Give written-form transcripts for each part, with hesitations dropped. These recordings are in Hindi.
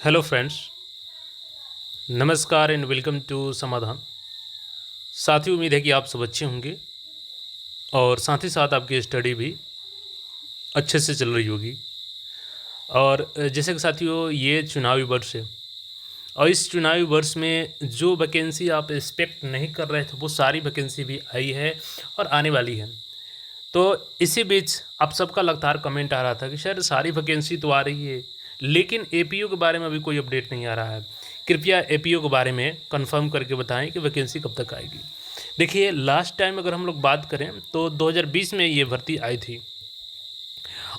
हेलो फ्रेंड्स, नमस्कार एंड वेलकम टू समाधान। साथियों, उम्मीद है कि आप सब अच्छे होंगे और साथ ही साथ आपकी स्टडी भी अच्छे से चल रही होगी। और जैसे कि साथियों, ये चुनावी वर्ष है और इस चुनावी वर्ष में जो वैकेंसी आप एक्सपेक्ट नहीं कर रहे थे वो सारी वैकेंसी भी आई है और आने वाली है। तो इसी बीच आप सबका लगातार कमेंट आ रहा था कि शायद सारी वैकेंसी तो आ रही है लेकिन एपीयू के बारे में अभी कोई अपडेट नहीं आ रहा है। कृपया एपीयू के बारे में कंफर्म करके बताएं कि वैकेंसी कब तक आएगी। देखिए, लास्ट टाइम अगर हम लोग बात करें तो 2020 में ये भर्ती आई थी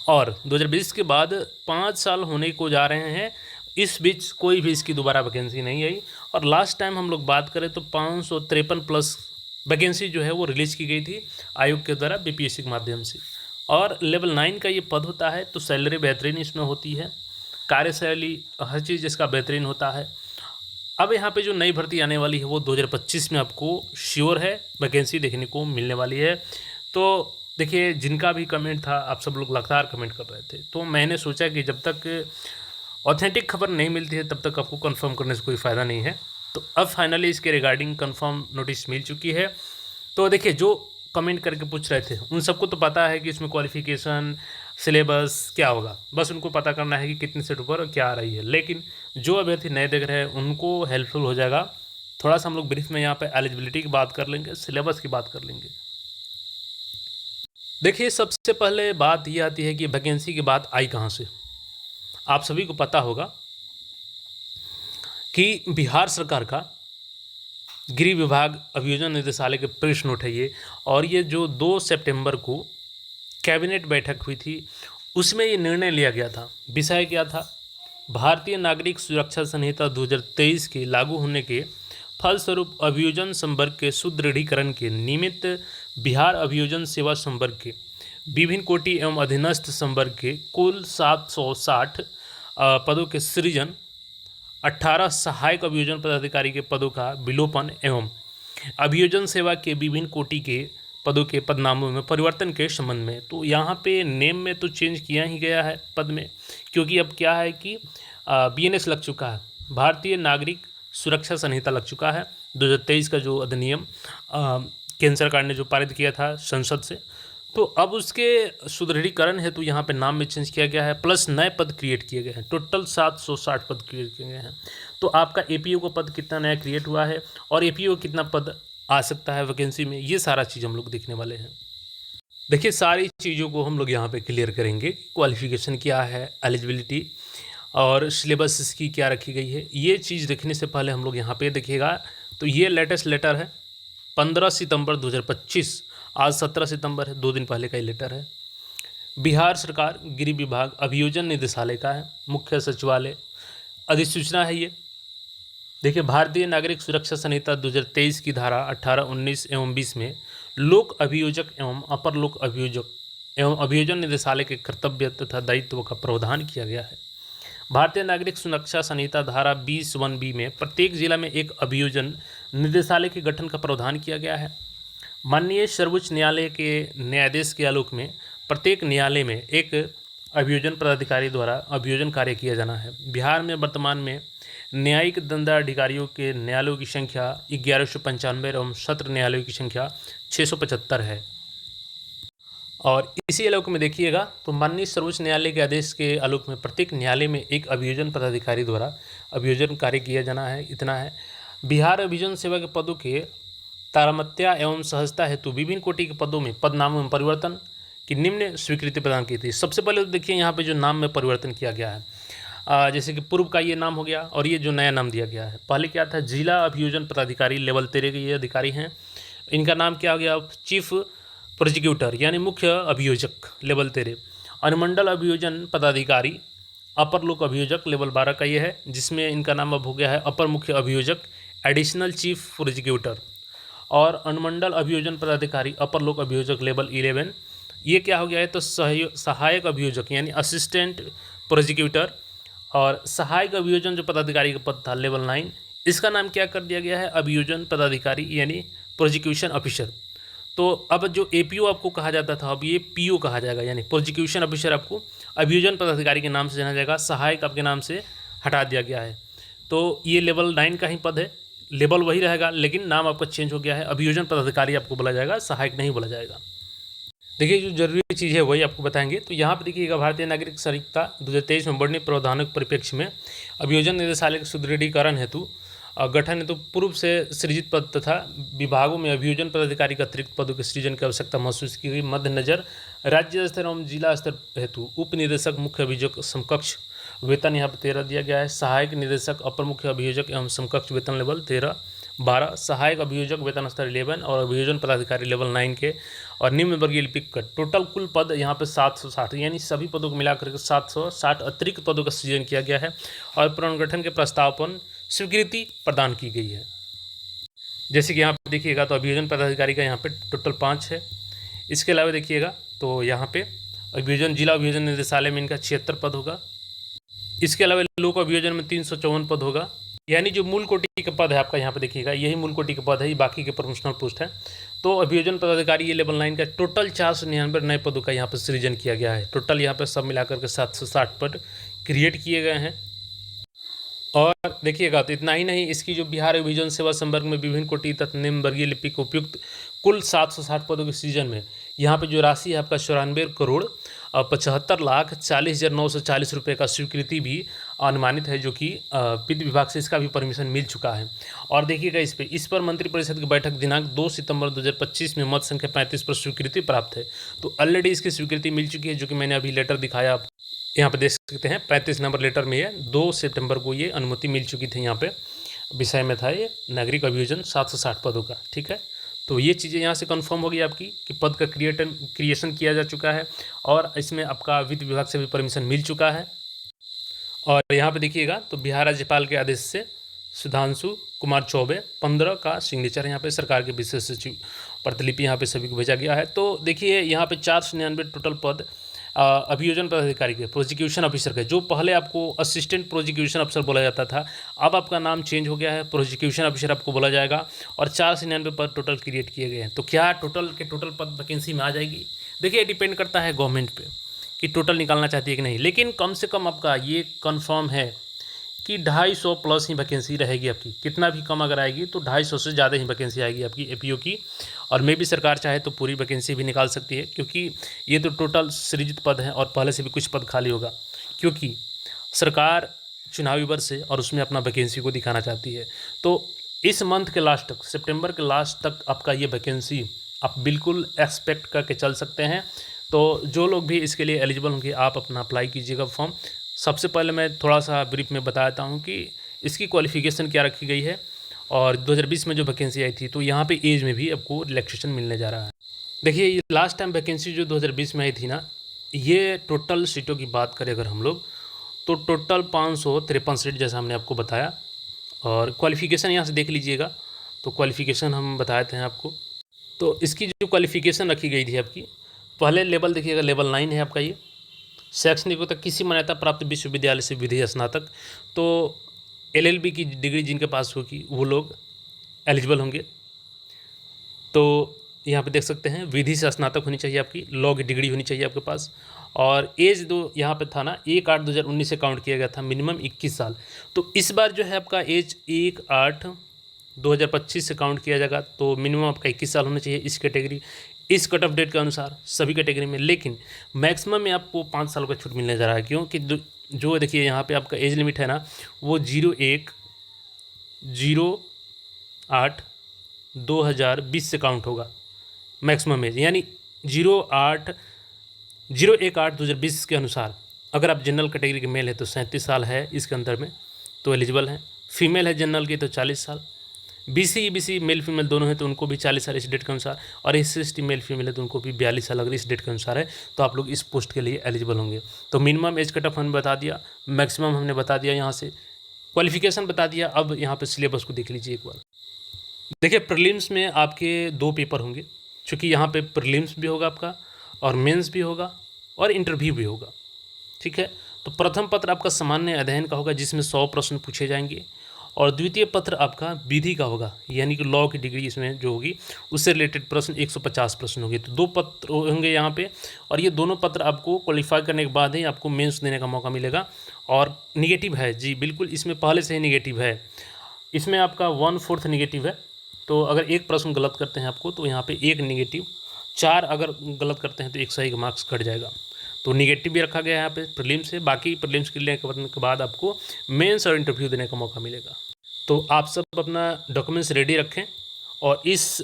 और 2020 के बाद 5 साल होने को जा रहे हैं। इस बीच कोई भी इसकी दोबारा वैकेंसी नहीं आई और लास्ट टाइम हम लोग बात करें तो 553 प्लस वैकेंसी जो है वो रिलीज़ की गई थी आयोग के द्वारा बीपीएससी के माध्यम से। और लेवल 9 का ये पद होता है तो सैलरी बेहतरीन इसमें होती है, कार्यशैली हर चीज़ इसका बेहतरीन होता है। अब यहाँ पे जो नई भर्ती आने वाली है वो 2025 में आपको श्योर है वैकेंसी देखने को मिलने वाली है। तो देखिए, जिनका भी कमेंट था आप सब लोग लगातार कमेंट कर रहे थे, तो मैंने सोचा कि जब तक ऑथेंटिक खबर नहीं मिलती है तब तक आपको कंफर्म करने से कोई फ़ायदा नहीं है। तो अब फाइनली इसके रिगार्डिंग कंफर्म नोटिस मिल चुकी है। तो देखिए, जो कमेंट करके पूछ रहे थे उन सबको तो पता है कि इसमें क्वालिफिकेशन सिलेबस क्या होगा, बस उनको पता करना है कि कितने सेट ऊपर क्या आ रही है। लेकिन जो अभ्यर्थी नए देख रहे हैं उनको हेल्पफुल हो जाएगा। थोड़ा सा हम लोग ब्रीफ में यहाँ पे एलिजिबिलिटी की बात कर लेंगे, सिलेबस की बात कर लेंगे। देखिए, सबसे पहले बात ये आती है कि वैकेंसी की बात आई कहाँ से। आप सभी को पता होगा कि बिहार सरकार का गृह विभाग अभियोजन निदेशालय के प्रेस नोट है ये, और ये जो 2 सितंबर को कैबिनेट बैठक हुई थी उसमें ये निर्णय लिया गया था। विषय क्या था? भारतीय नागरिक सुरक्षा संहिता 2023 के लागू होने के फलस्वरूप अभियोजन संवर्ग के सुदृढ़ीकरण के निमित्त बिहार अभियोजन सेवा संवर्ग के विभिन्न कोटि एवं अधीनस्थ संवर्ग के कुल 760 पदों के सृजन, 18 सहायक अभियोजन पदाधिकारी के पदों का विलोपन एवं अभियोजन सेवा के विभिन्न कोटि के पदों के पदनामों में परिवर्तन के संबंध में। तो यहाँ पे नेम में तो चेंज किया ही गया है पद में, क्योंकि अब क्या है कि बीएनएस लग चुका है, भारतीय नागरिक सुरक्षा संहिता लग चुका है। 2023 का जो अधिनियम केंद्र सरकार ने जो पारित किया था संसद से, तो अब उसके सुदृढ़ीकरण हेतु यहाँ पे नाम में चेंज किया गया है, प्लस नए पद क्रिएट किए गए हैं। टोटल 760 पद क्रिएट किए गए हैं। तो आपका एपीओ का पद कितना नया क्रिएट हुआ है और एपीओ कितना पद आ सकता है वैकेंसी में, ये सारा चीज़ हम लोग देखने वाले हैं। देखिए, सारी चीज़ों को हम लोग यहाँ पे क्लियर करेंगे। क्वालिफिकेशन क्या है, एलिजिबिलिटी और सिलेबस इसकी क्या रखी गई है, ये चीज़ देखने से पहले हम लोग यहाँ पे देखिएगा। तो ये लेटेस्ट लेटर है 15 सितंबर 2025, आज 17 सितंबर है, 2 दिन पहले का ये लेटर है। बिहार सरकार गृह विभाग अभियोजन निदेशालय का है, मुख्य सचिवालय अधिसूचना है ये। देखिए, भारतीय नागरिक सुरक्षा संहिता 2023 की धारा 18, 19 एवं 20 में लोक अभियोजक एवं अपर लोक अभियोजक एवं अभियोजन निदेशालय के कर्तव्य तथा दायित्व का प्रावधान किया गया है। भारतीय नागरिक सुरक्षा संहिता धारा 20(1)(b) में प्रत्येक जिला में एक अभियोजन निदेशालय के गठन का प्रावधान किया गया है। माननीय सर्वोच्च न्यायालय के न्यायाधीश के आलोक में प्रत्येक न्यायालय में एक अभियोजन पदाधिकारी द्वारा अभियोजन कार्य किया जाना है। बिहार में वर्तमान में न्यायिक दंडाधिकारियों के न्यायालयों की संख्या 1195 एवं सत्र न्यायालयों की संख्या 675 है। और इसी आलोक में देखिएगा तो माननीय सर्वोच्च न्यायालय के आदेश के आलोक में प्रत्येक न्यायालय में एक अभियोजन पदाधिकारी द्वारा अभियोजन कार्य किया जाना है, इतना है। बिहार अभियोजन सेवा के पदों के तारतम्य एवं सहजता हेतु विभिन्न कोटि के पदों में पदनामों में परिवर्तन की निम्न स्वीकृति प्रदान की थी। सबसे पहले तो देखिए यहाँ पे जो नाम में परिवर्तन किया गया है, जैसे कि पूर्व का ये नाम हो गया और ये जो नया नाम दिया गया है। पहले क्या था, जिला अभियोजन पदाधिकारी लेवल 13 के ये अधिकारी हैं, इनका नाम क्या हो गया, चीफ प्रोसिक्यूटर यानी मुख्य अभियोजक लेवल 13। अनुमंडल अभियोजन पदाधिकारी अपर लोक अभियोजक लेवल 12 का ये है, जिसमें इनका नाम अब हो गया है अपर मुख्य अभियोजक एडिशनल चीफ प्रोसिक्यूटर। और अनुमंडल अभियोजन पदाधिकारी अपर लोक अभियोजक लेवल 11, ये क्या हो गया है, तो सहायक अभियोजक यानी असिस्टेंट प्रोसिक्यूटर। और सहायक अभियोजन जो पदाधिकारी का पद था लेवल 9, इसका नाम क्या कर दिया गया है, अभियोजन पदाधिकारी यानी प्रोसिक्यूशन ऑफिसर। तो अब जो एपीओ आपको कहा जाता था अब ये पीओ कहा जाएगा, यानी प्रोसिक्यूशन ऑफिसर आपको अभियोजन पदाधिकारी के नाम से जाना जाएगा, सहायक आपके नाम से हटा दिया गया है। तो ये लेवल 9 का ही पद है, लेवल वही रहेगा लेकिन नाम आपका चेंज हो गया है। अभियोजन पदाधिकारी आपको बोला जाएगा, सहायक नहीं बोला जाएगा। देखिए जो जरूरी चीज़ है वही आपको बताएंगे। तो यहाँ पर देखिएगा, भारतीय नागरिक संहिता 2023 में बढ़ने प्रावधानों के परिप्रेक्ष्य में अभियोजन निदेशालय के सुदृढ़ीकरण हेतु गठन हेतु पूर्व से सृजित पद तथा विभागों में अभियोजन पदाधिकारी के अतिरिक्त पदों के सृजन की आवश्यकता महसूस की गई। मद्देनजर राज्य स्तर एवं जिला स्तर हेतु उप निदेशक मुख्य अभियोजक समकक्ष वेतन यहाँ पर 13 दिया गया है। सहायक निदेशक अपर मुख्य अभियोजक एवं समकक्ष वेतन लेवल 13-12, सहायक अभियोजक वेतन स्तर 11 और अभियोजन पदाधिकारी लेवल 9 के और निम्न वर्गीय लिपिक का टोटल कुल पद यहाँ पे 760, यानी सभी पदों को मिलाकर के 760 अतिरिक्त पदों का सृजन किया गया है और पुनर्गठन के प्रस्ताव पर स्वीकृति प्रदान की गई है। जैसे कि यहाँ पे देखिएगा तो अभियोजन पदाधिकारी का यहाँ पे टोटल 5 है। इसके अलावा देखिएगा तो यहाँ पे अभियोजन जिला अभियोजन निदेशालय में इनका 76 पद होगा। इसके अलावा लोक अभियोजन में 354 पद होगा, यानी जो मूल कोटि का पद है आपका यहाँ पे देखिएगा यही मूल कोटि का पद है, ये बाकी के प्रमोशनल पोस्ट है। तो अभियोजन पदाधिकारी ये लेवल 9 का टोटल 499 नए पदों का यहाँ पर सृजन किया गया है। टोटल यहाँ पर सब मिलाकर के 760 पद क्रिएट किए गए हैं। और देखिएगा तो इतना ही नहीं, इसकी जो बिहार अभियोजन सेवा संवर्ग में विभिन्न कोटि तथा निम्न वर्गीय लिपिक उपयुक्त कुल 760 पदों के सृजन में यहाँ पे जो राशि है आपका 94 करोड़ 75,40,940 रुपये का स्वीकृति भी अनुमानित है, जो कि वित्त विभाग से इसका भी परमिशन मिल चुका है। और देखिएगा इस पर मंत्रिपरिषद की बैठक दिनांक 2 सितंबर 2025 में मत संख्या 35 पर स्वीकृति प्राप्त है। तो ऑलरेडी इसकी स्वीकृति मिल चुकी है, जो कि मैंने अभी लेटर दिखाया, आप यहाँ पे देख सकते हैं 35 नंबर लेटर में ये 2 सितंबर को ये अनुमति मिल चुकी थी। यहाँ पे विषय में था ये नागरिक अभियोजन 760 पदों का, ठीक है। तो ये चीज़ें यहाँ से कंफर्म हो गई आपकी कि पद का क्रिएशन किया जा चुका है और इसमें आपका वित्त विभाग से भी परमिशन मिल चुका है। और यहाँ पे देखिएगा तो बिहार राज्यपाल के आदेश से सुधांशु कुमार चौबे 15 का सिग्नेचर यहाँ पे सरकार के विशेष सचिव प्रतिलिपि यहाँ पे सभी को भेजा गया है। तो देखिए यहाँ पे 499 टोटल पद अभियोजन पदाधिकारी के प्रोसिक्यूशन ऑफिसर के, जो पहले आपको असिस्टेंट प्रोसिक्यूशन अफसर बोला जाता था, अब आपका नाम चेंज हो गया है, प्रोसिक्यूशन ऑफिसर आपको बोला जाएगा। और 499 पद टोटल क्रिएट किए गए हैं। तो क्या टोटल पद वैकेंसी में आ जाएगी? देखिए डिपेंड करता है गवर्नमेंट पे कि टोटल निकालना चाहती है कि नहीं, लेकिन कम से कम आपका ये कन्फर्म है कि 250 प्लस ही वैकेंसी रहेगी आपकी। कितना भी कम अगर आएगी तो 250 से ज़्यादा ही वैकेंसी आएगी आपकी एपीओ की। और मे भी सरकार चाहे तो पूरी वैकेंसी भी निकाल सकती है, क्योंकि ये तो टोटल सृजित पद है और पहले से भी कुछ पद खाली होगा, क्योंकि सरकार चुनावी वर्ष है और उसमें अपना वैकेंसी को दिखाना चाहती है। तो इस मंथ के लास्ट तक, सितंबर के लास्ट तक आपका ये वैकेंसी आप बिल्कुल एक्सपेक्ट करके चल सकते हैं। तो जो लोग भी इसके लिए एलिजिबल होंगे आप अपना अप्लाई कीजिएगा फॉर्म। सबसे पहले मैं थोड़ा सा ब्रीफ में बताता हूँ कि इसकी क्वालिफ़िकेशन क्या रखी गई है और 2020 में जो वैकेंसी आई थी तो यहाँ पे एज में भी आपको रिलैक्सेशन मिलने जा रहा है। देखिए ये लास्ट टाइम वैकेंसी जो 2020 में आई थी ना, ये टोटल सीटों की बात करें अगर हम लोग तो टोटल 553 सीट जैसा हमने आपको बताया। और क्वालिफ़िकेशन यहाँ से देख लीजिएगा, तो क्वालिफ़िकेशन हम बताए थे आपको। तो इसकी जो क्वालिफ़िकेशन रखी गई थी आपकी, पहले लेवल देखिएगा लेवल 9 है आपका ये। शैक्षणिक तक किसी मान्यता प्राप्त विश्वविद्यालय से विधि स्नातक, तो LLB की डिग्री जिनके पास होगी वो लोग एलिजिबल होंगे। तो यहाँ पे देख सकते हैं विधि से स्नातक होनी चाहिए आपकी, लॉ की डिग्री होनी चाहिए आपके पास। और एज जो यहाँ पे था ना 1/8/2019 से काउंट किया गया था, मिनिमम 21 साल। तो इस बार जो है आपका एज 1/8/2025 से काउंट किया जाएगा, तो मिनिमम आपका 21 साल होना चाहिए इस कैटेगरी, इस कट ऑफ डेट के अनुसार सभी कैटेगरी में। लेकिन मैक्सिमम में आपको 5 साल का छूट मिलने जा रहा है, क्योंकि जो देखिए यहाँ पे आपका एज लिमिट है ना वो 01/08/2020 से काउंट होगा मैक्सिमम एज, यानी 01/08/2020 के अनुसार। अगर आप जनरल कैटेगरी के मेल है तो 37 साल है इसके अंदर में तो एलिजिबल हैं। फीमेल है जनरल की तो 40 साल, BC EBC मेल फीमेल दोनों हैं तो उनको भी 40 साल इस डेट के अनुसार, और SC मेल फीमेल है तो उनको भी 42 साल अगर इस डेट के अनुसार है तो आप लोग इस पोस्ट के लिए एलिजिबल होंगे। तो मिनिमम एज कट ऑफ हमने बता दिया, मैक्सिमम हमने बता दिया, यहाँ से क्वालिफिकेशन बता दिया। अब यहाँ पे सिलेबस को देख लीजिए एक बार। देखिए प्रीलिम्स में आपके 2 पेपर होंगे, चूँकि यहाँ पे प्रीलिम्स भी होगा आपका और मेंस भी होगा और इंटरव्यू भी होगा, ठीक है। तो प्रथम पत्र आपका सामान्य अध्ययन का होगा जिसमें 100 प्रश्न पूछे जाएंगे, और द्वितीय पत्र आपका विधि का होगा, यानी कि लॉ की डिग्री इसमें जो होगी उससे रिलेटेड प्रश्न 150 प्रश्न होंगे। तो 2 पत्र होंगे यहाँ पे, और ये दोनों पत्र आपको क्वालिफाई करने के बाद ही आपको मेंस देने का मौका मिलेगा। और निगेटिव है जी, बिल्कुल इसमें पहले से ही निगेटिव है। इसमें आपका 1/4 निगेटिव है, तो अगर एक प्रश्न गलत करते हैं आपको तो यहाँ पे एक निगेटिव, 4 अगर गलत करते हैं तो एक सही का मार्क्स कट जाएगा। तो निगेटिव भी रखा गया है यहाँ पे प्रीलिम्स से। बाकी प्रीलिम्स क्लियर करने के बाद आपको मेंस और इंटरव्यू देने का मौका मिलेगा। तो आप सब अपना डॉक्यूमेंट्स रेडी रखें और इस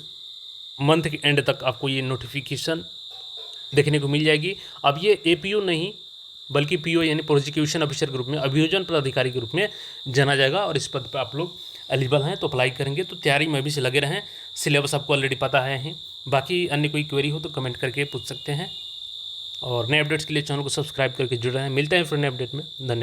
मंथ के एंड तक आपको ये नोटिफिकेशन देखने को मिल जाएगी। अब ये APO नहीं बल्कि PO यानी प्रोसिक्यूशन ऑफिसर के रूप में, अभियोजन पदाधिकारी के रूप में जाना जाएगा और इस पद पर आप लोग एलिजिबल हैं तो अप्लाई करेंगे। तो तैयारी में भी से लगे रहें। सिलेबस आपको ऑलरेडी पता है। बाकी अन्य कोई क्वेरी हो तो कमेंट करके पूछ सकते हैं और नए अपडेट्स के लिए चैनल को सब्सक्राइब करके जुड़ रहे हैं। मिलते हैं फिर नए अपडेट में। धन्यवाद।